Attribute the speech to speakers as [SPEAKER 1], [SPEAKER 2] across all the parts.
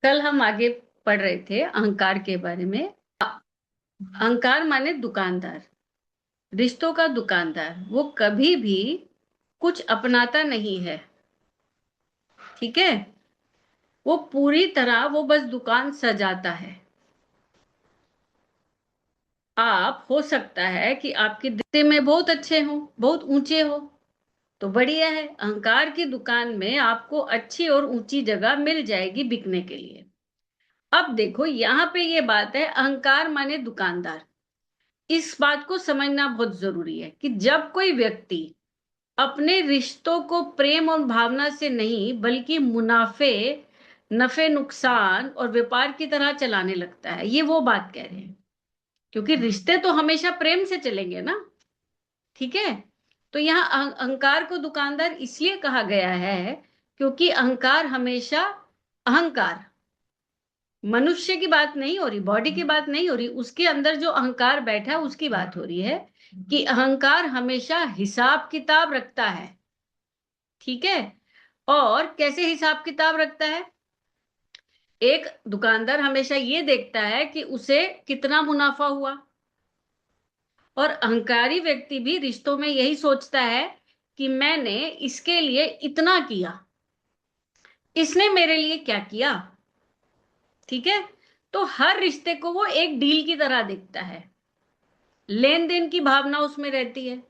[SPEAKER 1] कल हम आगे पढ़ रहे थे अहंकार के बारे में। अहंकार माने दुकानदार, रिश्तों का दुकानदार। वो कभी भी कुछ अपनाता नहीं है, ठीक है। वो पूरी तरह वो बस दुकान सजाता है। आप हो सकता है कि आपकी दृष्टि में बहुत अच्छे हो, बहुत ऊंचे हो, तो बढ़िया है। अहंकार की दुकान में आपको अच्छी और ऊंची जगह मिल जाएगी बिकने के लिए। अब देखो यहाँ पे ये बात है, अहंकार माने दुकानदार। इस बात को समझना बहुत जरूरी है कि जब कोई व्यक्ति अपने रिश्तों को प्रेम और भावना से नहीं बल्कि मुनाफे, नफे नुकसान और व्यापार की तरह चलाने लगता है, ये वो बात कह रहे हैं। क्योंकि रिश्ते तो हमेशा प्रेम से चलेंगे ना, ठीक है। तो यहाँ अहंकार को दुकानदार इसलिए कहा गया है क्योंकि अहंकार हमेशा, अहंकार मनुष्य की बात नहीं हो रही, बॉडी की बात नहीं हो रही, उसके अंदर जो अहंकार बैठा है उसकी बात हो रही है कि अहंकार हमेशा हिसाब किताब रखता है, ठीक है। और कैसे हिसाब किताब रखता है? एक दुकानदार हमेशा ये देखता है कि उसे कितना मुनाफा हुआ, और अहंकारी व्यक्ति भी रिश्तों में यही सोचता है कि मैंने इसके लिए इतना किया, इसने मेरे लिए क्या किया, ठीक है। तो हर रिश्ते को वो एक डील की तरह देखता है। लेन देन की भावना उसमें रहती है।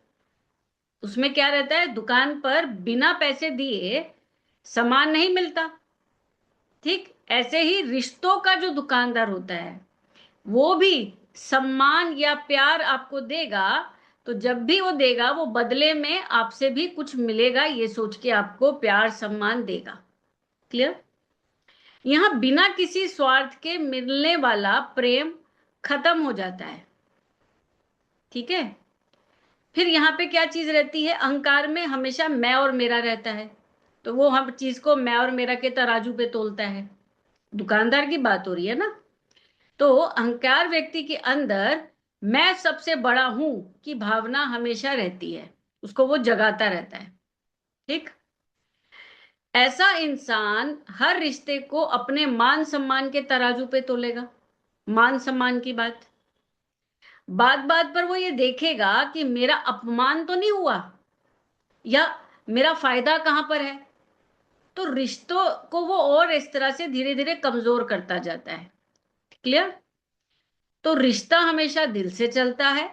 [SPEAKER 1] उसमें क्या रहता है, दुकान पर बिना पैसे दिए सामान नहीं मिलता, ठीक। ऐसे ही रिश्तों का जो दुकानदार होता है वो भी सम्मान या प्यार आपको देगा। तो जब भी वो देगा वो बदले में आपसे भी कुछ मिलेगा, ये सोच के आपको प्यार सम्मान देगा। क्लियर? यहां बिना किसी स्वार्थ के मिलने वाला प्रेम खत्म हो जाता है, ठीक है। फिर यहाँ पे क्या चीज रहती है, अहंकार में हमेशा मैं और मेरा रहता है। तो वो हर चीज को मैं और मेरा के तराजू पे तोलता है। दुकानदार की बात हो रही है ना। तो अहंकार व्यक्ति के अंदर मैं सबसे बड़ा हूं की भावना हमेशा रहती है, उसको वो जगाता रहता है, ठीक। ऐसा इंसान हर रिश्ते को अपने मान सम्मान के तराजू पे तोलेगा। मान सम्मान की बात, बात बात पर वो ये देखेगा कि मेरा अपमान तो नहीं हुआ, या मेरा फायदा कहां पर है। तो रिश्तों को वो और इस तरह से धीरे धीरे कमजोर करता जाता है। क्लियर? तो रिश्ता हमेशा दिल से चलता है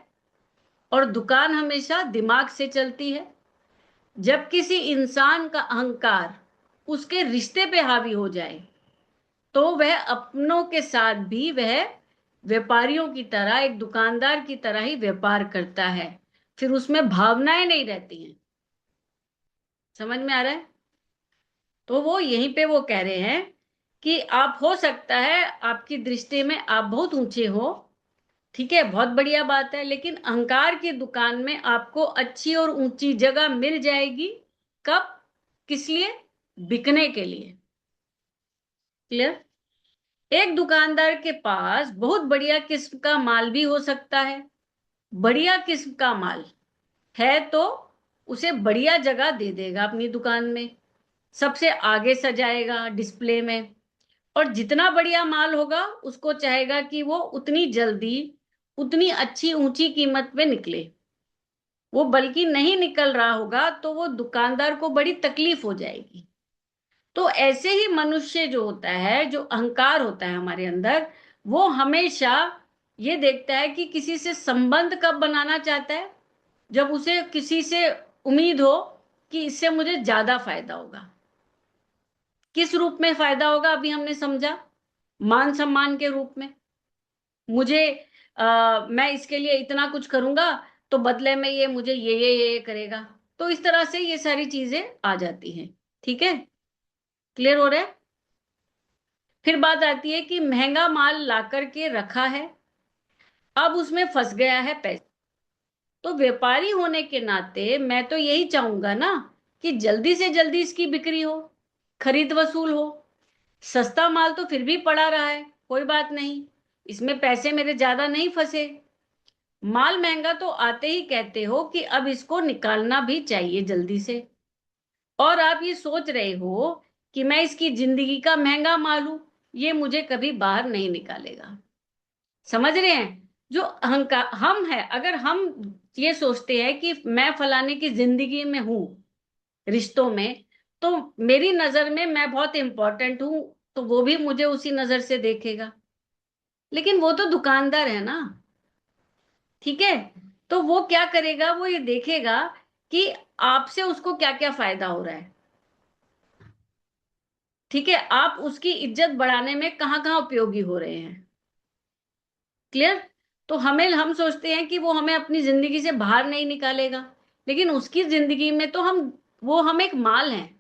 [SPEAKER 1] और दुकान हमेशा दिमाग से चलती है। जब किसी इंसान का अहंकार उसके रिश्ते पे हावी हो जाए तो वह अपनों के साथ भी वह व्यापारियों की तरह, एक दुकानदार की तरह ही व्यापार करता है। फिर उसमें भावनाएं नहीं रहती हैं। समझ में आ रहा है? तो वो यहीं पे वो कह रहे हैं कि आप हो सकता है आपकी दृष्टि में आप बहुत ऊंचे हो, ठीक है, बहुत बढ़िया बात है, लेकिन अहंकार की दुकान में आपको अच्छी और ऊंची जगह मिल जाएगी। कब? किस लिए? बिकने के लिए। क्लियर? एक दुकानदार के पास बहुत बढ़िया किस्म का माल भी हो सकता है। बढ़िया किस्म का माल है तो उसे बढ़िया जगह दे देगा अपनी दुकान में, सबसे आगे सजाएगा डिस्प्ले में। और जितना बढ़िया माल होगा उसको चाहेगा कि वो उतनी जल्दी, उतनी अच्छी ऊंची कीमत पे निकले। वो बल्कि नहीं निकल रहा होगा तो वो दुकानदार को बड़ी तकलीफ हो जाएगी। तो ऐसे ही मनुष्य जो होता है, जो अहंकार होता है हमारे अंदर, वो हमेशा ये देखता है कि किसी से संबंध कब बनाना चाहता है, जब उसे किसी से उम्मीद हो कि इससे मुझे ज्यादा फायदा होगा। किस रूप में फायदा होगा अभी हमने समझा, मान सम्मान के रूप में। मुझे मैं इसके लिए इतना कुछ करूंगा तो बदले में ये मुझे ये करेगा। तो इस तरह से ये सारी चीजें आ जाती हैं, ठीक है। क्लियर हो रहा है? फिर बात आती है कि महंगा माल ला करके रखा है, अब उसमें फंस गया है पैसा। तो व्यापारी होने के नाते मैं तो यही चाहूंगा ना कि जल्दी से जल्दी इसकी बिक्री हो, खरीद वसूल हो। सस्ता माल तो फिर भी पड़ा रहा है, कोई बात नहीं, इसमें पैसे मेरे ज्यादा नहीं फंसे। माल महंगा तो आते ही कहते हो कि अब इसको निकालना भी चाहिए जल्दी से। और आप ये सोच रहे हो कि मैं इसकी जिंदगी का महंगा माल हूं, ये मुझे कभी बाहर नहीं निकालेगा। समझ रहे हैं? जो अहंकार हम है, अगर हम ये सोचते हैं कि मैं फलाने की जिंदगी में हूं, रिश्तों में, तो मेरी नजर में मैं बहुत इंपॉर्टेंट हूं, तो वो भी मुझे उसी नजर से देखेगा। लेकिन वो तो दुकानदार है ना, ठीक है? तो वो क्या करेगा, वो ये देखेगा कि आपसे उसको क्या क्या फायदा हो रहा है। ठीक है, आप उसकी इज्जत बढ़ाने में कहाँ कहाँ उपयोगी हो रहे हैं। क्लियर? तो हम सोचते हैं कि वो हमें अपनी जिंदगी से बाहर नहीं निकालेगा, लेकिन उसकी जिंदगी में तो हम एक माल हैं।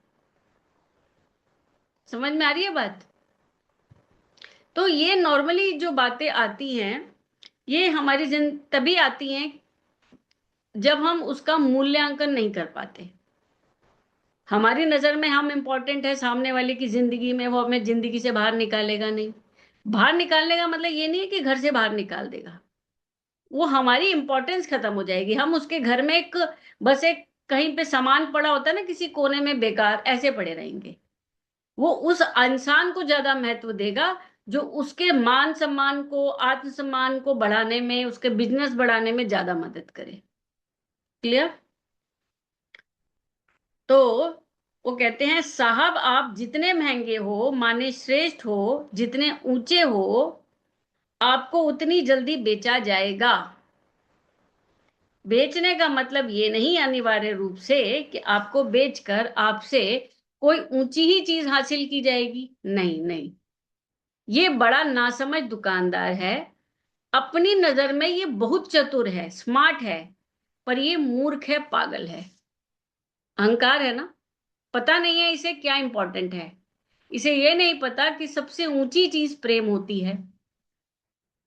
[SPEAKER 1] समझ में आ रही है बात? तो ये नॉर्मली जो बातें आती हैं, ये हमारी तभी आती हैं जब हम उसका मूल्यांकन नहीं कर पाते। हमारी नजर में हम इंपॉर्टेंट है, सामने वाले की जिंदगी में वो हमें जिंदगी से बाहर निकालेगा नहीं। बाहर निकालने का मतलब ये नहीं है कि घर से बाहर निकाल देगा, वो हमारी इंपॉर्टेंस खत्म हो जाएगी। हम उसके घर में एक, बस एक कहीं पे सामान पड़ा होता है ना किसी कोने में बेकार, ऐसे पड़े रहेंगे। वो उस इंसान को ज्यादा महत्व देगा जो उसके मान सम्मान को, आत्मसम्मान को बढ़ाने में, उसके बिजनेस बढ़ाने में ज्यादा मदद करे। क्लियर? तो वो कहते हैं, साहब आप जितने महंगे हो, माने श्रेष्ठ हो, जितने ऊंचे हो, आपको उतनी जल्दी बेचा जाएगा। बेचने का मतलब ये नहीं अनिवार्य रूप से कि आपको बेचकर आपसे कोई ऊंची ही चीज हासिल की जाएगी। नहीं नहीं, ये बड़ा नासमझ दुकानदार है। अपनी नजर में ये बहुत चतुर है, स्मार्ट है, पर ये मूर्ख है, पागल है। अहंकार है ना, पता नहीं है इसे क्या इंपॉर्टेंट है। इसे ये नहीं पता कि सबसे ऊंची चीज प्रेम होती है।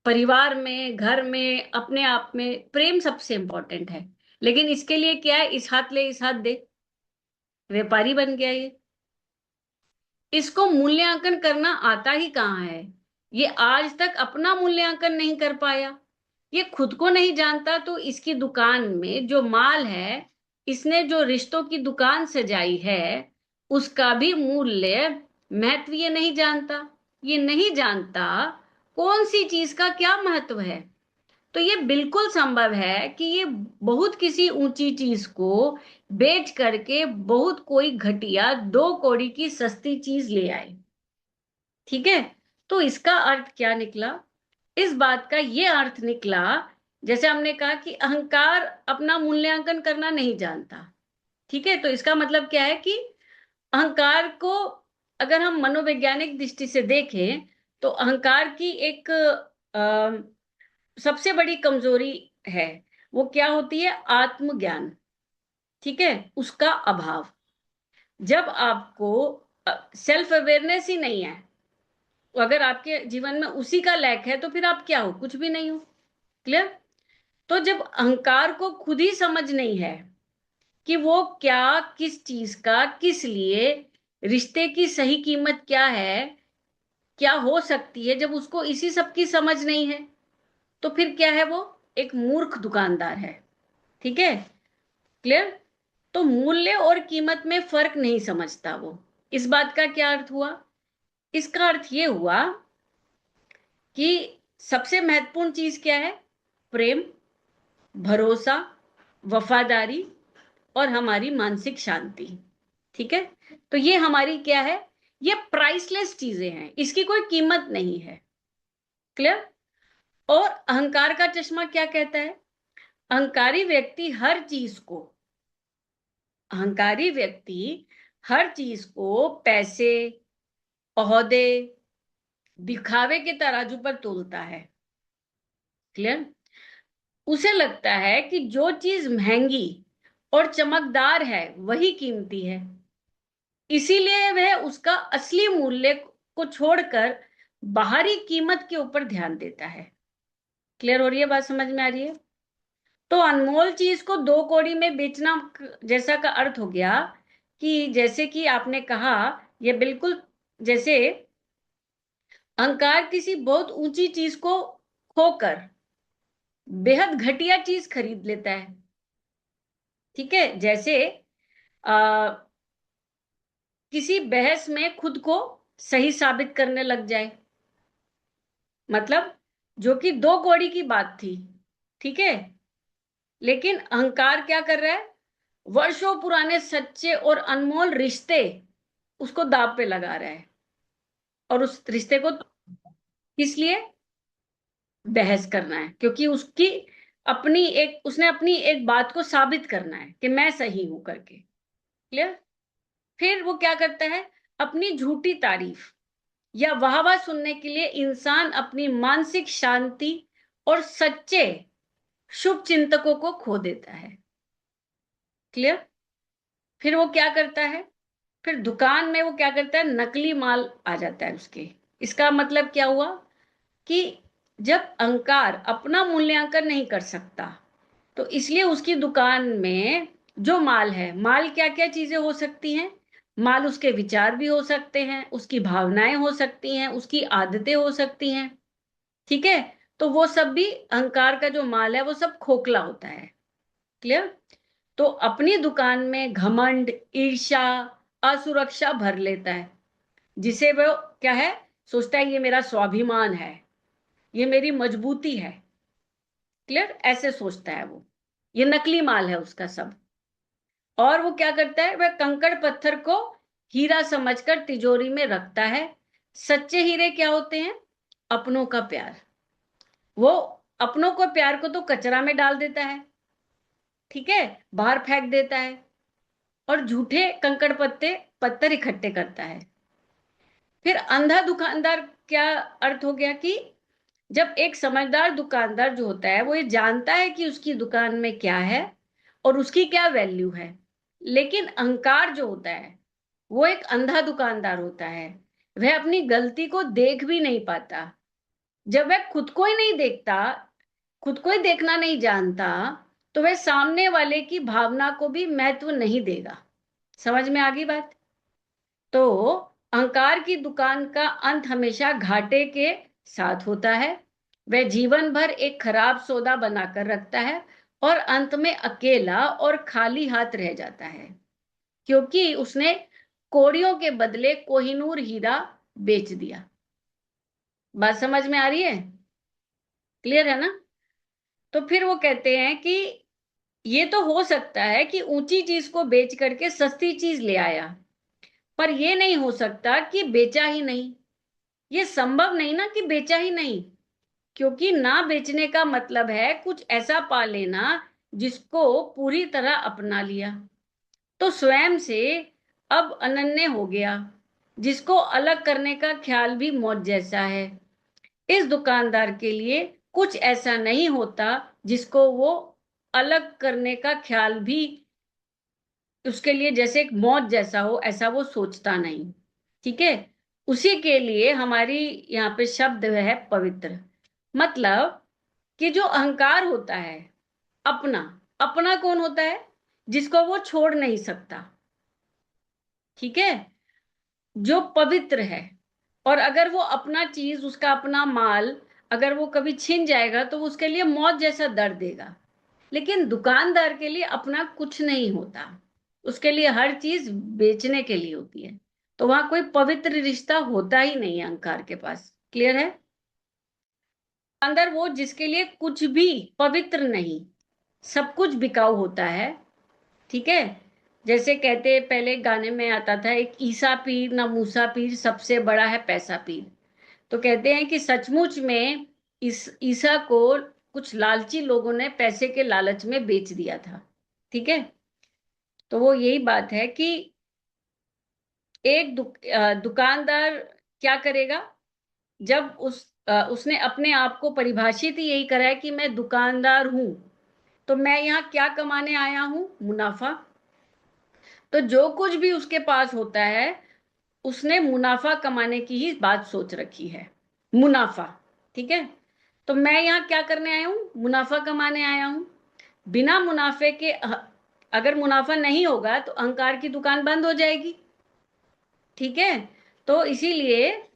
[SPEAKER 1] परिवार में, घर में, अपने आप में प्रेम सबसे इंपॉर्टेंट है। लेकिन इसके लिए क्या है, इस हाथ ले इस हाथ दे, व्यापारी बन गया ये। इसको मूल्यांकन करना आता ही कहाँ है? ये आज तक अपना मूल्यांकन नहीं कर पाया। ये खुद को नहीं जानता, तो इसकी दुकान में जो माल है, इसने जो रिश्तों की दुकान सजाई है, उसका भी मूल्य, महत्व ये नहीं जानता। ये नहीं जानता कौन सी चीज का क्या महत्व है। तो ये बिल्कुल संभव है कि ये बहुत किसी ऊंची चीज को बेच करके बहुत कोई घटिया 2 कौड़ी की सस्ती चीज ले आए। ठीक है? तो इसका अर्थ क्या निकला? इस बात का ये अर्थ निकला, जैसे हमने कहा कि अहंकार अपना मूल्यांकन करना नहीं जानता। ठीक है? तो इसका मतलब क्या है कि अहंकार को अगर हम मनोवैज्ञानिक दृष्टि से देखें, तो अहंकार की एक सबसे बड़ी कमजोरी है। वो क्या होती है? आत्मज्ञान। ठीक है? उसका अभाव। जब आपको सेल्फ अवेयरनेस ही नहीं है, तो अगर आपके जीवन में उसी का लैक है, तो फिर आप क्या हो? कुछ भी नहीं हो। क्लियर? तो जब अहंकार को खुद ही समझ नहीं है कि वो क्या, किस चीज का, किस लिए, रिश्ते की सही कीमत क्या है, क्या हो सकती है, जब उसको इसी सब की समझ नहीं है, तो फिर क्या है? वो एक मूर्ख दुकानदार है। ठीक है? क्लियर? तो मूल्य और कीमत में फर्क नहीं समझता वो। इस बात का क्या अर्थ हुआ? इसका अर्थ ये हुआ कि सबसे महत्वपूर्ण चीज क्या है? प्रेम, भरोसा, वफादारी और हमारी मानसिक शांति। ठीक है? तो ये हमारी क्या है? ये प्राइसलेस चीजें हैं, इसकी कोई कीमत नहीं है। क्लियर? और अहंकार का चश्मा क्या कहता है? अहंकारी व्यक्ति हर चीज को, अहंकारी व्यक्ति हर चीज को पैसे, ओहदे, दिखावे के तराजू पर तोलता है। क्लियर? उसे लगता है कि जो चीज महंगी और चमकदार है वही कीमती है, इसीलिए वह उसका असली मूल्य को छोड़कर बाहरी कीमत के ऊपर ध्यान देता है। क्लियर हो रही है बात? समझ में आ रही है? तो अनमोल चीज को 2 कौड़ी में बेचना जैसा का अर्थ हो गया कि जैसे कि आपने कहा, ये बिल्कुल जैसे अहंकार किसी बहुत ऊंची चीज को खोकर बेहद घटिया चीज खरीद लेता है। ठीक है? जैसे आ, किसी बहस में खुद को सही साबित करने लग जाए। मतलब जो कि दो कौड़ी की बात थी, ठीक है, लेकिन अहंकार क्या कर रहा है, वर्षों पुराने सच्चे और अनमोल रिश्ते उसको दांव पे लगा रहा है। और उस रिश्ते को किस लिए बहस करना है, क्योंकि उसने अपनी एक बात को साबित करना है कि मैं सही हूं करके। क्लियर। फिर वो क्या करता है, अपनी झूठी तारीफ या वाहवाह सुनने के लिए इंसान अपनी मानसिक शांति और सच्चे शुभ चिंतकों को खो देता है। क्लियर। फिर वो क्या करता है, फिर दुकान में वो क्या करता है, नकली माल आ जाता है उसके। इसका मतलब क्या हुआ कि जब अहंकार अपना मूल्यांकन नहीं कर सकता, तो इसलिए उसकी दुकान में जो माल है, माल क्या क्या चीजें हो सकती हैं, माल उसके विचार भी हो सकते हैं, उसकी भावनाएं हो सकती हैं, उसकी आदतें हो सकती हैं, ठीक है। तो वो सब भी अहंकार का जो माल है वो सब खोखला होता है। क्लियर। तो अपनी दुकान में घमंड, ईर्ष्या, असुरक्षा भर लेता है, जिसे वो क्या है, सोचता है ये मेरा स्वाभिमान है, ये मेरी मजबूती है। क्लियर, ऐसे सोचता है वो। ये नकली माल है उसका सब। और वो क्या करता है, वह कंकड़ पत्थर को हीरा समझकर तिजोरी में रखता है। सच्चे हीरे क्या होते हैं, अपनों का प्यार। वो अपनों को प्यार को तो कचरा में डाल देता है, ठीक है, बाहर फेंक देता है, और झूठे कंकड़ पत्ते पत्थर इकट्ठे करता है। फिर अंधा दुकानदार क्या अर्थ हो गया कि जब एक समझदार दुकानदार जो होता है वो ये जानता है कि उसकी दुकान में क्या है और उसकी क्या वैल्यू है, लेकिन अहंकार जो होता है वो एक अंधा दुकानदार होता है। वह अपनी गलती को देख भी नहीं पाता। जब वह खुद को ही नहीं देखता, खुद को ही देखना नहीं जानता, तो वह सामने वाले की भावना को भी महत्व नहीं देगा। समझ में आ गई बात। तो अहंकार की दुकान का अंत हमेशा घाटे के साथ होता है। वह जीवन भर एक खराब सौदा बनाकर रखता है और अंत में अकेला और खाली हाथ रह जाता है, क्योंकि उसने कौड़ियों के बदले कोहिनूर हीरा बेच दिया। बात समझ में आ रही है, क्लियर है ना। तो फिर वो कहते हैं कि ये तो हो सकता है कि ऊंची चीज को बेच करके सस्ती चीज ले आया, पर ये नहीं हो सकता कि बेचा ही नहीं। ये संभव नहीं ना कि बेचा ही नहीं, क्योंकि ना बेचने का मतलब है कुछ ऐसा पा लेना जिसको पूरी तरह अपना लिया, तो स्वयं से अब अनन्य हो गया, जिसको अलग करने का ख्याल भी मौत जैसा है। इस दुकानदार के लिए कुछ ऐसा नहीं होता जिसको वो अलग करने का ख्याल भी उसके लिए जैसे एक मौत जैसा हो, ऐसा वो सोचता नहीं, ठीक है। उसी के लिए हमारी यहाँ पे शब्द है पवित्र। मतलब कि जो अहंकार होता है, अपना, अपना कौन होता है, जिसको वो छोड़ नहीं सकता, ठीक है, जो पवित्र है। और अगर वो अपना चीज, उसका अपना माल अगर वो कभी छिन जाएगा तो उसके लिए मौत जैसा दर्द देगा। लेकिन दुकानदार के लिए अपना कुछ नहीं होता, उसके लिए हर चीज बेचने के लिए होती है। तो वहां कोई पवित्र रिश्ता होता ही नहीं है अहंकार के पास। क्लियर है। दुकानदार वो जिसके लिए कुछ भी पवित्र नहीं, सब कुछ बिकाऊ होता है, ठीक है। जैसे कहते पहले गाने में आता था, एक ईसा पीर ना मूसा पीर, सबसे बड़ा है पैसा पीर। तो कहते हैं कि सचमुच में इस ईसा को कुछ लालची लोगों ने पैसे के लालच में बेच दिया था, ठीक है। तो वो यही बात है कि एक दुकानदार क्या करेगा, जब उसने अपने आप को परिभाषित ही यही करा है कि मैं दुकानदार हूं, तो मैं यहाँ क्या कमाने आया हूं, मुनाफा। तो जो कुछ भी उसके पास होता है, उसने मुनाफा कमाने की ही बात सोच रखी है, मुनाफा, ठीक है। तो मैं यहाँ क्या करने आया हूं, मुनाफा कमाने आया हूं। बिना मुनाफे के अगर मुनाफा नहीं होगा तो अहंकार की दुकान बंद हो जाएगी, ठीक है। तो इसीलिए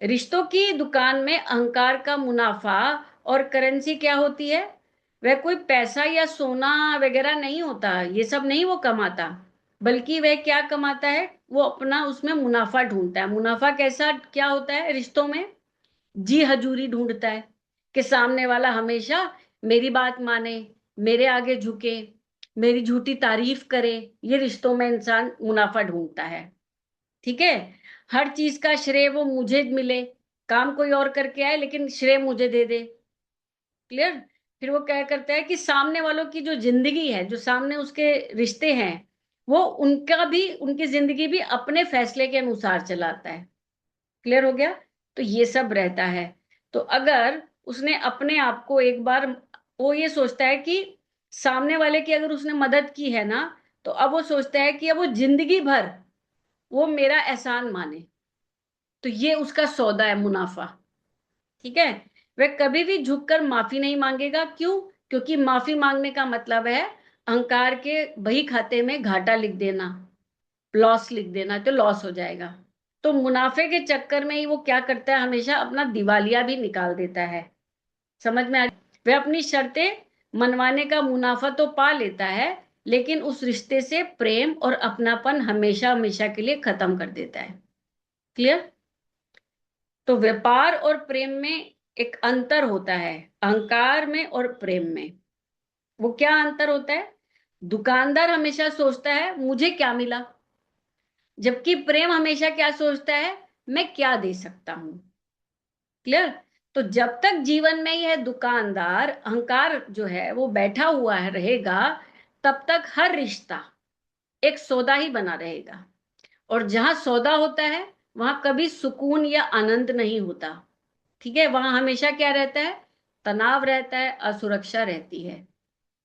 [SPEAKER 1] रिश्तों की दुकान में अहंकार का मुनाफा और करेंसी क्या होती है, वह कोई पैसा या सोना वगैरह नहीं होता, ये सब नहीं वो कमाता, बल्कि वह क्या कमाता है, वो अपना उसमें मुनाफा ढूंढता है। मुनाफा कैसा क्या होता है रिश्तों में? जी हजूरी ढूंढता है कि सामने वाला हमेशा मेरी बात माने, मेरे आगे झुके, मेरी झूठी तारीफ करे। ये रिश्तों में इंसान मुनाफा ढूंढता है। ठीक है, हर चीज का श्रेय वो मुझे मिले, काम कोई और करके आए लेकिन श्रेय मुझे दे दे। क्लियर? फिर वो क्या करता है कि सामने वालों की जो जिंदगी है, जो सामने उसके रिश्ते हैं, वो उनका भी, उनकी जिंदगी भी अपने फैसले के अनुसार चलाता है। क्लियर हो गया? तो ये सब रहता है। तो अगर उसने अपने आप को एक बार, वो ये सोचता है कि सामने वाले की अगर उसने मदद की है ना, तो अब वो सोचता है कि अब वो जिंदगी भर वो मेरा एहसान माने। तो ये उसका सौदा है, मुनाफा। ठीक है, वह कभी भी झुककर माफी नहीं मांगेगा। क्यों? क्योंकि माफी मांगने का मतलब है अहंकार के बही खाते में घाटा लिख देना, लॉस लिख देना, तो लॉस हो जाएगा। तो मुनाफे के चक्कर में ही वो क्या करता है, हमेशा अपना दिवालिया भी निकाल देता है। समझ में आ? वह अपनी शर्तें मनवाने का मुनाफा तो पा लेता है, लेकिन उस रिश्ते से प्रेम और अपनापन हमेशा हमेशा के लिए खत्म कर देता है। क्लियर? तो व्यापार और प्रेम में एक अंतर होता है, अहंकार में और प्रेम में। वो क्या अंतर होता है? दुकानदार हमेशा सोचता है मुझे क्या मिला, जबकि प्रेम हमेशा क्या सोचता है, मैं क्या दे सकता हूं। क्लियर? तो जब तक जीवन में यह दुकानदार अहंकार जो है वो बैठा हुआ है रहेगा, तब तक हर रिश्ता एक सौदा ही बना रहेगा। और जहां सौदा होता है वहां कभी सुकून या आनंद नहीं होता। ठीक है, वहां हमेशा क्या रहता है, तनाव रहता है, असुरक्षा रहती है।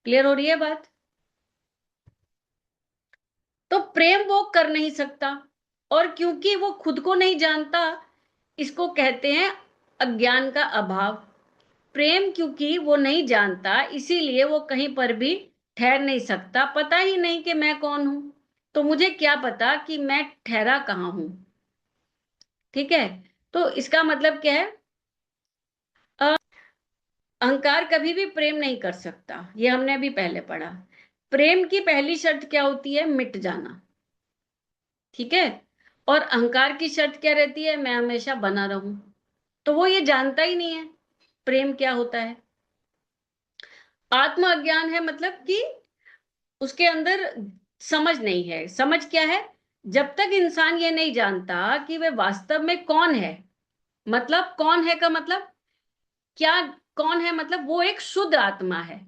[SPEAKER 1] क्लियर हो रही है बात? तो प्रेम वो कर नहीं सकता, और क्योंकि वो खुद को नहीं जानता, इसको कहते हैं अज्ञान का अभाव। प्रेम क्योंकि वो नहीं जानता, इसीलिए वो कहीं पर भी ठहर नहीं सकता। पता ही नहीं कि मैं कौन हूं, तो मुझे क्या पता कि मैं ठहरा कहाँ हूं। ठीक है, तो इसका मतलब क्या है, अहंकार कभी भी प्रेम नहीं कर सकता। ये हमने अभी पहले पढ़ा। प्रेम की पहली शर्त क्या होती है? मिट जाना। ठीक है, और अहंकार की शर्त क्या रहती है? मैं हमेशा बना रहूं। तो वो ये जानता ही नहीं है प्रेम क्या होता है। आत्म अज्ञान है, मतलब कि उसके अंदर समझ नहीं है। समझ क्या है? जब तक इंसान ये नहीं जानता कि वह वास्तव में कौन है, मतलब कौन है का मतलब क्या, कौन है मतलब वो एक शुद्ध आत्मा है,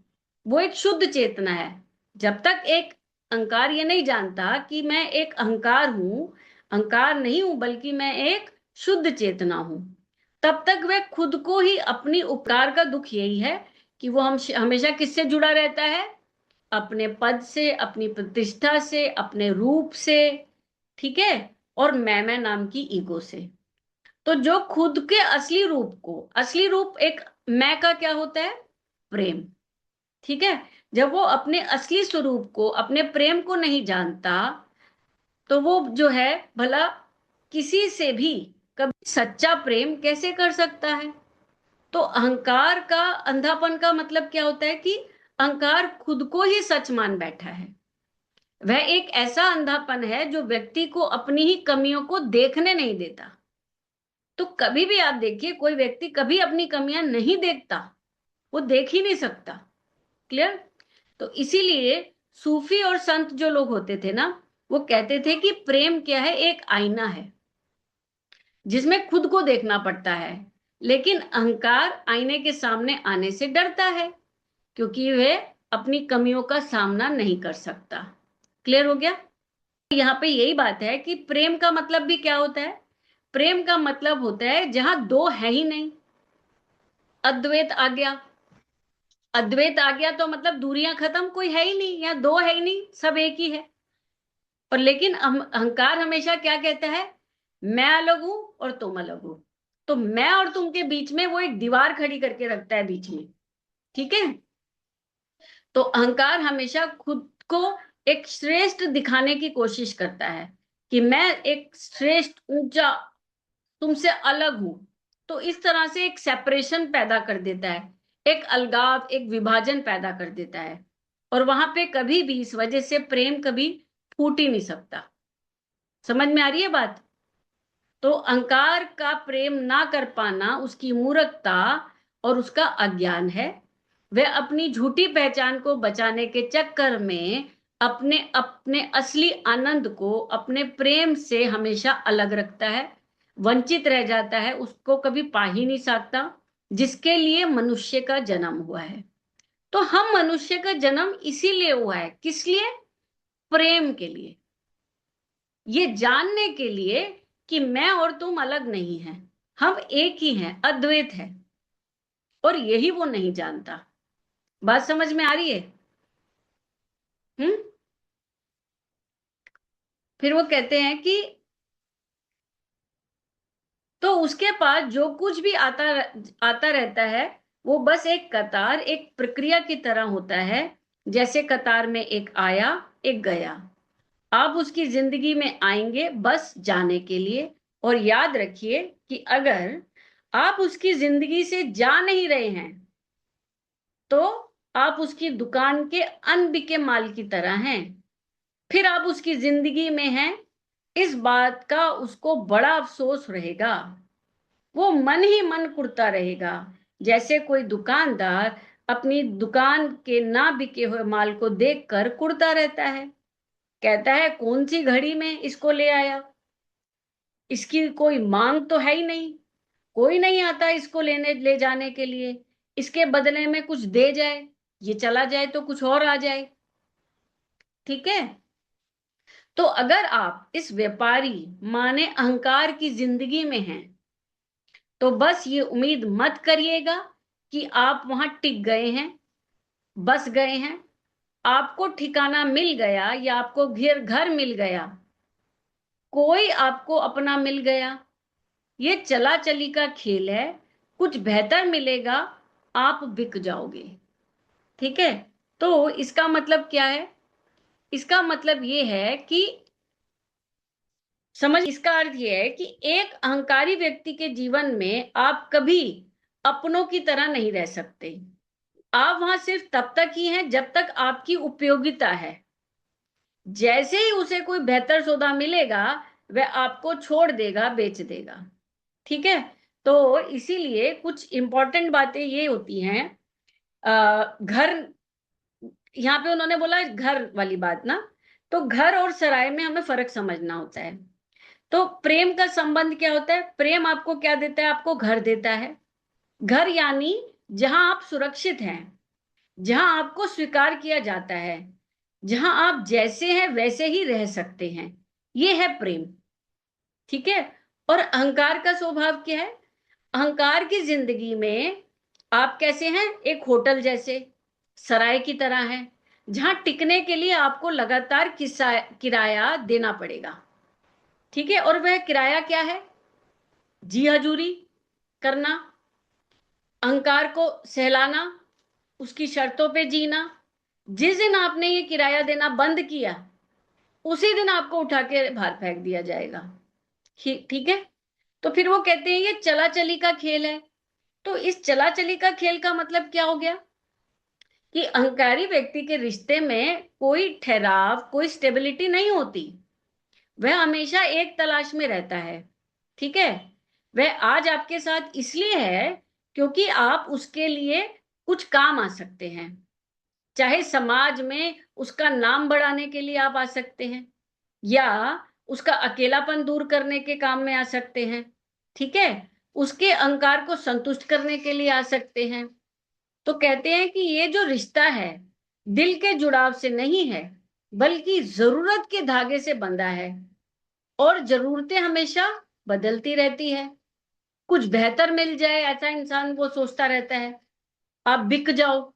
[SPEAKER 1] वो एक शुद्ध चेतना है। जब तक एक अहंकार ये नहीं जानता कि मैं एक अहंकार हूं, अहंकार नहीं हूं बल्कि मैं एक शुद्ध चेतना हूं, तब तक वह खुद को ही, अपनी उपकार का दुख यही है कि वो हम हमेशा किससे जुड़ा रहता है? अपने पद से, अपनी प्रतिष्ठा से, अपने रूप से। ठीक है, और मैं नाम की ईगो से। तो जो खुद के असली रूप को, असली रूप एक मैं का क्या होता है? प्रेम। ठीक है, जब वो अपने असली स्वरूप को, अपने प्रेम को नहीं जानता, तो वो जो है भला किसी से भी कभी सच्चा प्रेम कैसे कर सकता है? तो अहंकार का अंधापन का मतलब क्या होता है कि अहंकार खुद को ही सच मान बैठा है। वह एक ऐसा अंधापन है जो व्यक्ति को अपनी ही कमियों को देखने नहीं देता। तो कभी भी आप देखिए, कोई व्यक्ति कभी अपनी कमियां नहीं देखता, वो देख ही नहीं सकता। क्लियर? तो इसीलिए सूफी और संत जो लोग होते थे ना, वो कहते थे कि प्रेम क्या है? एक आईना है जिसमें खुद को देखना पड़ता है। लेकिन अहंकार आईने के सामने आने से डरता है, क्योंकि वह अपनी कमियों का सामना नहीं कर सकता। क्लियर हो गया? यहाँ पे यही बात है कि प्रेम का मतलब भी क्या होता है? प्रेम का मतलब होता है जहां दो है ही नहीं, अद्वैत आ गया। अद्वैत आ गया तो मतलब दूरियां खत्म, कोई है ही नहीं, या दो है ही नहीं, सब एक ही है। पर लेकिन अहंकार हमेशा क्या कहता है? मैं अलग हूं और तुम अलग हो। तो मैं और तुम के बीच में वो एक दीवार खड़ी करके रखता है बीच में। ठीक है, तो अहंकार हमेशा खुद को एक श्रेष्ठ दिखाने की कोशिश करता है कि मैं एक श्रेष्ठ, ऊंचा, तुमसे अलग हूं। तो इस तरह से एक सेपरेशन पैदा कर देता है, एक अलगाव, एक विभाजन पैदा कर देता है। और वहां पे कभी भी इस वजह से प्रेम कभी फूट ही नहीं सकता। समझ में आ रही है बात? तो अहंकार का प्रेम ना कर पाना उसकी मूर्खता और उसका अज्ञान है। वह अपनी झूठी पहचान को बचाने के चक्कर में अपने अपने असली आनंद को अपने प्रेम से हमेशा अलग रखता है, वंचित रह जाता है, उसको कभी पा ही नहीं सकता, जिसके लिए मनुष्य का जन्म हुआ है। तो हम मनुष्य का जन्म इसीलिए हुआ है, किस लिए? प्रेम के लिए, ये जानने के लिए कि मैं और तुम अलग नहीं हैं, हम एक ही हैं, अद्वैत है। और यही वो नहीं जानता। बात समझ में आ रही है? हम्म। फिर वो कहते हैं कि तो उसके पास जो कुछ भी आता आता रहता है वो बस एक कतार, एक प्रक्रिया की तरह होता है। जैसे कतार में एक आया, एक गया। आप उसकी जिंदगी में आएंगे बस जाने के लिए। और याद रखिए कि अगर आप उसकी जिंदगी से जा नहीं रहे हैं तो आप उसकी दुकान के अनबिके माल की तरह हैं। फिर आप उसकी जिंदगी में हैं, इस बात का उसको बड़ा अफसोस रहेगा। वो मन ही मन कुढ़ता रहेगा। जैसे कोई दुकानदार अपनी दुकान के ना बिके हुए माल को देखकर कुढ़ता रहता है, कहता है कौन सी घड़ी में इसको ले आया, इसकी कोई मांग तो है ही नहीं, कोई नहीं आता इसको लेने ले जाने के लिए, इसके बदले में कुछ दे जाए, ये चला जाए तो कुछ और आ जाए। ठीक है? तो अगर आप इस व्यापारी माने अहंकार की जिंदगी में हैं तो बस ये उम्मीद मत करिएगा कि आप वहां टिक गए हैं, बस गए हैं, आपको ठिकाना मिल गया या आपको घर घर मिल गया, कोई आपको अपना मिल गया। ये चला चली का खेल है, कुछ बेहतर मिलेगा, आप बिक जाओगे। ठीक है? तो इसका मतलब क्या है? इसका मतलब ये है कि समझ, इसका अर्थ यह है कि एक अहंकारी व्यक्ति के जीवन में आप कभी अपनों की तरह नहीं रह सकते। आप वहां सिर्फ तब तक ही हैं जब तक आपकी उपयोगिता है। जैसे ही उसे कोई बेहतर सौदा मिलेगा वह आपको छोड़ देगा, बेच देगा। ठीक है? तो इसीलिए कुछ इंपॉर्टेंट बातें ये होती हैं। घर, यहाँ पे उन्होंने बोला घर वाली बात ना, तो घर और सराय में हमें फर्क समझना होता है। तो प्रेम का संबंध क्या होता है? प्रेम आपको क्या देता है? आपको घर देता है। घर यानी जहां आप सुरक्षित हैं, जहां आपको स्वीकार किया जाता है, जहां आप जैसे हैं वैसे ही रह सकते हैं, ये है प्रेम। ठीक है? और अहंकार का स्वभाव क्या है? अहंकार की जिंदगी में आप कैसे हैं? एक होटल जैसे, सराय की तरह है, जहां टिकने के लिए आपको लगातार किराया देना पड़ेगा। ठीक है? और वह किराया क्या है? जी हजूरी करना, अहंकार को सहलाना, उसकी शर्तों पे जीना। जिस दिन आपने ये किराया देना बंद किया उसी दिन आपको उठा के बाहर फेंक दिया जाएगा। ठीक है? तो फिर वो कहते हैं ये चला चली का खेल है। तो इस चला चली का खेल का मतलब क्या हो गया? कि अहंकारी व्यक्ति के रिश्ते में कोई ठहराव, कोई स्टेबिलिटी नहीं होती। वह हमेशा एक तलाश में रहता है। ठीक है? वह आज आपके साथ इसलिए है क्योंकि आप उसके लिए कुछ काम आ सकते हैं। चाहे समाज में उसका नाम बढ़ाने के लिए आप आ सकते हैं, या उसका अकेलापन दूर करने के काम में आ सकते हैं। ठीक है? उसके अहंकार को संतुष्ट करने के लिए आ सकते हैं। तो कहते हैं कि ये जो रिश्ता है दिल के जुड़ाव से नहीं है, बल्कि जरूरत के धागे से बंधा है। और जरूरतें हमेशा बदलती रहती है। कुछ बेहतर मिल जाए ऐसा इंसान वो सोचता रहता है, आप बिक जाओ।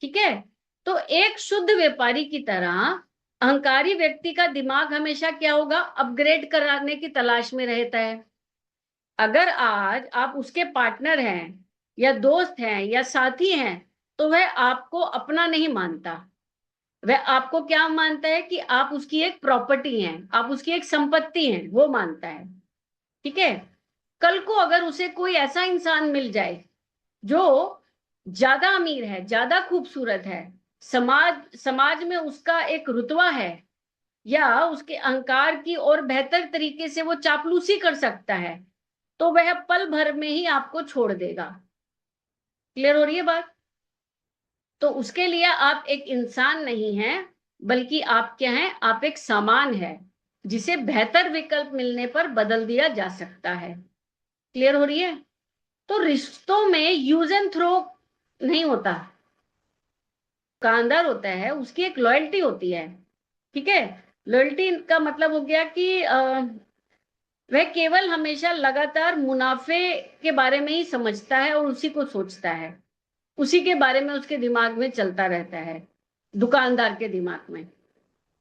[SPEAKER 1] ठीक है? तो एक शुद्ध व्यापारी की तरह अहंकारी व्यक्ति का दिमाग हमेशा क्या होगा? अपग्रेड कराने की तलाश में रहता है। अगर आज आप उसके पार्टनर हैं या दोस्त हैं या साथी हैं तो वह आपको अपना नहीं मानता। वह आपको क्या मानता है? कि आप उसकी एक प्रॉपर्टी हैं, आप उसकी एक संपत्ति हैं, वो मानता है। ठीक है? कल को अगर उसे कोई ऐसा इंसान मिल जाए जो ज्यादा अमीर है, ज्यादा खूबसूरत है, समाज समाज में उसका एक रुतबा है, या उसके अहंकार की और बेहतर तरीके से वो चापलूसी कर सकता है, तो वह पल भर में ही आपको छोड़ देगा। क्लियर हो रही है बात? तो उसके लिए आप एक इंसान नहीं हैं, बल्कि आप क्या हैं, आप एक सामान है जिसे बेहतर विकल्प मिलने पर बदल दिया जा सकता है। क्लियर हो रही है? तो रिश्तों में यूज एंड थ्रो नहीं होता। दुकानदार होता है, उसकी एक लॉयल्टी होती है। ठीक है? लॉयल्टी का मतलब हो गया कि वह केवल हमेशा लगातार मुनाफे के बारे में ही समझता है और उसी को सोचता है, उसी के बारे में उसके दिमाग में चलता रहता है, दुकानदार के दिमाग में।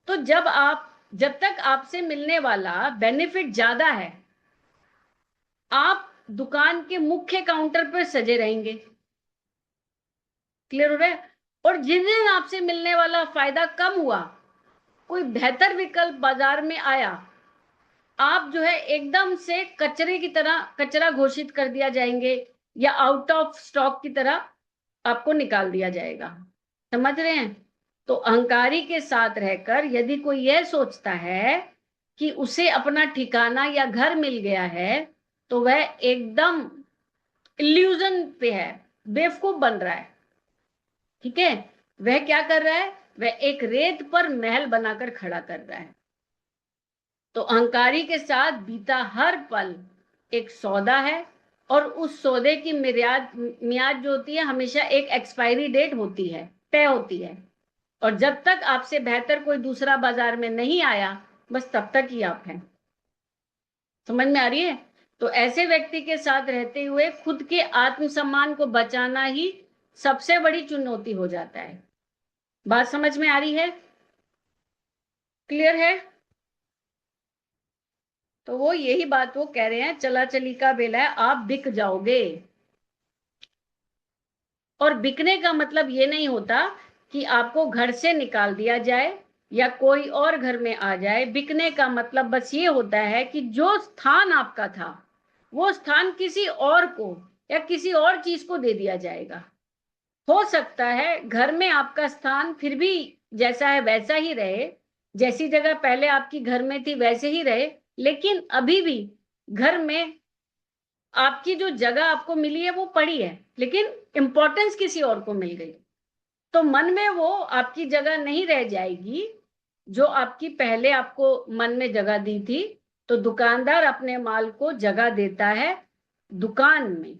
[SPEAKER 1] तो जब तक आपसे मिलने वाला बेनिफिट ज्यादा है, आप दुकान के मुख्य काउंटर पर सजे रहेंगे। क्लियर हो रहा है? और जिस दिन आपसे मिलने वाला फायदा कम हुआ, कोई बेहतर विकल्प बाजार में आया, आप जो है एकदम से कचरे की तरह, कचरा घोषित कर दिया जाएंगे, या आउट ऑफ स्टॉक की तरह आपको निकाल दिया जाएगा। समझ रहे हैं? तो अहंकारी के साथ रहकर यदि कोई यह सोचता है कि उसे अपना ठिकाना या घर मिल गया है, तो वह एकदम इल्यूजन पे है, बेवकूफ बन रहा है। ठीक है? वह क्या कर रहा है? वह एक रेत पर महल बनाकर खड़ा कर रहा है। तो अहंकारी के साथ बीता हर पल एक सौदा है, और उस सौदे की मियाद जो होती है, हमेशा एक एक्सपायरी डेट होती है, तय होती है। और जब तक आपसे बेहतर कोई दूसरा बाजार में नहीं आया, बस तब तक ही आप हैं। समझ में आ रही है? तो ऐसे व्यक्ति के साथ रहते हुए खुद के आत्मसम्मान को बचाना ही सबसे बड़ी चुनौती हो जाता है। बात समझ में आ रही है? क्लियर है? तो वो यही बात वो कह रहे हैं, चला चली का बेला है, आप बिक जाओगे। और बिकने का मतलब ये नहीं होता कि आपको घर से निकाल दिया जाए या कोई और घर में आ जाए। बिकने का मतलब बस ये होता है कि जो स्थान आपका था, वो स्थान किसी और को या किसी और चीज को दे दिया जाएगा। हो सकता है घर में आपका स्थान फिर भी जैसा है वैसा ही रहे, जैसी जगह पहले आपकी घर में थी वैसे ही रहे, लेकिन अभी भी घर में आपकी जो जगह आपको मिली है वो पड़ी है, लेकिन इंपॉर्टेंस किसी और को मिल गई। तो मन में वो आपकी जगह नहीं रह जाएगी जो आपकी पहले आपको मन में जगह दी थी। तो दुकानदार अपने माल को जगह देता है दुकान में,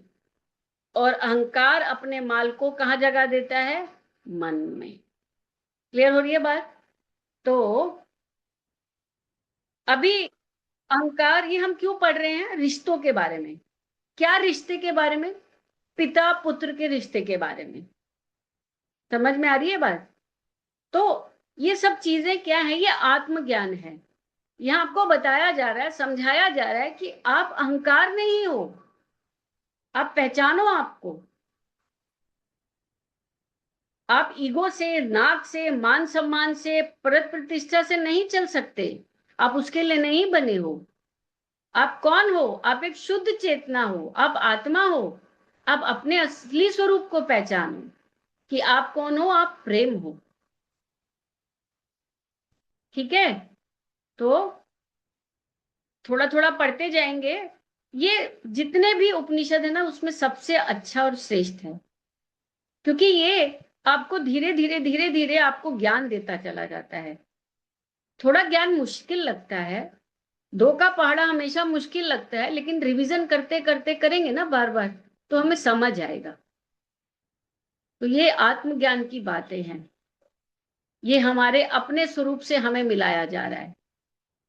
[SPEAKER 1] और अहंकार अपने माल को कहाँ जगह देता है? मन में। क्लियर हो रही है बात? तो अभी अहंकार, ये हम क्यों पढ़ रहे हैं? रिश्तों के बारे में। क्या रिश्ते के बारे में? पिता पुत्र के रिश्ते के बारे में। समझ में आ रही है बात? तो ये सब चीजें क्या है? ये आत्मज्ञान है। यहाँ आपको बताया जा रहा है, समझाया जा रहा है कि आप अहंकार नहीं हो, आप पहचानो आपको। आप ईगो से, नाक से, मान सम्मान से, परत प्रतिष्ठा से नहीं चल सकते। आप उसके लिए नहीं बने हो। आप कौन हो? आप एक शुद्ध चेतना हो, आप आत्मा हो। आप अपने असली स्वरूप को पहचानो कि आप कौन हो। आप प्रेम हो। ठीक है? तो थोड़ा थोड़ा पढ़ते जाएंगे। ये जितने भी उपनिषद है ना, उसमें सबसे अच्छा और श्रेष्ठ है, क्योंकि ये आपको धीरे धीरे धीरे धीरे आपको ज्ञान देता चला जाता है। थोड़ा ज्ञान मुश्किल लगता है, दो का पहाड़ा हमेशा मुश्किल लगता है, लेकिन रिवीजन करते करते करेंगे ना बार बार, तो हमें समझ आएगा। तो ये आत्मज्ञान की बातें हैं। ये हमारे अपने स्वरूप से हमें मिलाया जा रहा है।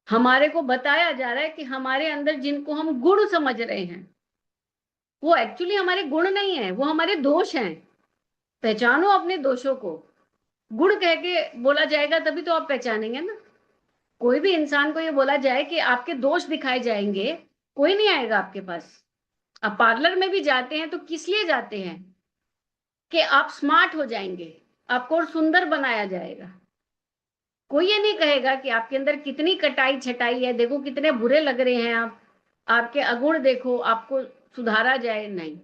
[SPEAKER 1] हमारे को बताया जा रहा है कि हमारे अंदर जिनको हम गुण समझ रहे हैं, वो एक्चुअली हमारे गुण नहीं है, वो हमारे दोष हैं। पहचानो अपने दोषों को। गुण कह के बोला जाएगा तभी तो आप पहचानेंगे ना। कोई भी इंसान को ये बोला जाए कि आपके दोष दिखाए जाएंगे, कोई नहीं आएगा आपके पास। आप पार्लर में भी जाते हैं तो किस लिए जाते हैं? कि आप स्मार्ट हो जाएंगे, आपको और सुंदर बनाया जाएगा। कोई ये नहीं कहेगा कि आपके अंदर कितनी कटाई छटाई है, देखो कितने बुरे लग रहे हैं आप, आपके अगुण देखो, आपको सुधारा जाए, नहीं।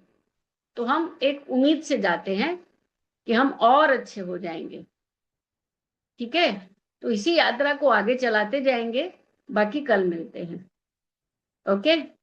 [SPEAKER 1] तो हम एक उम्मीद से जाते हैं कि हम और अच्छे हो जाएंगे। ठीक है? तो इसी यात्रा को आगे चलाते जाएंगे। बाकी कल मिलते हैं। ओके।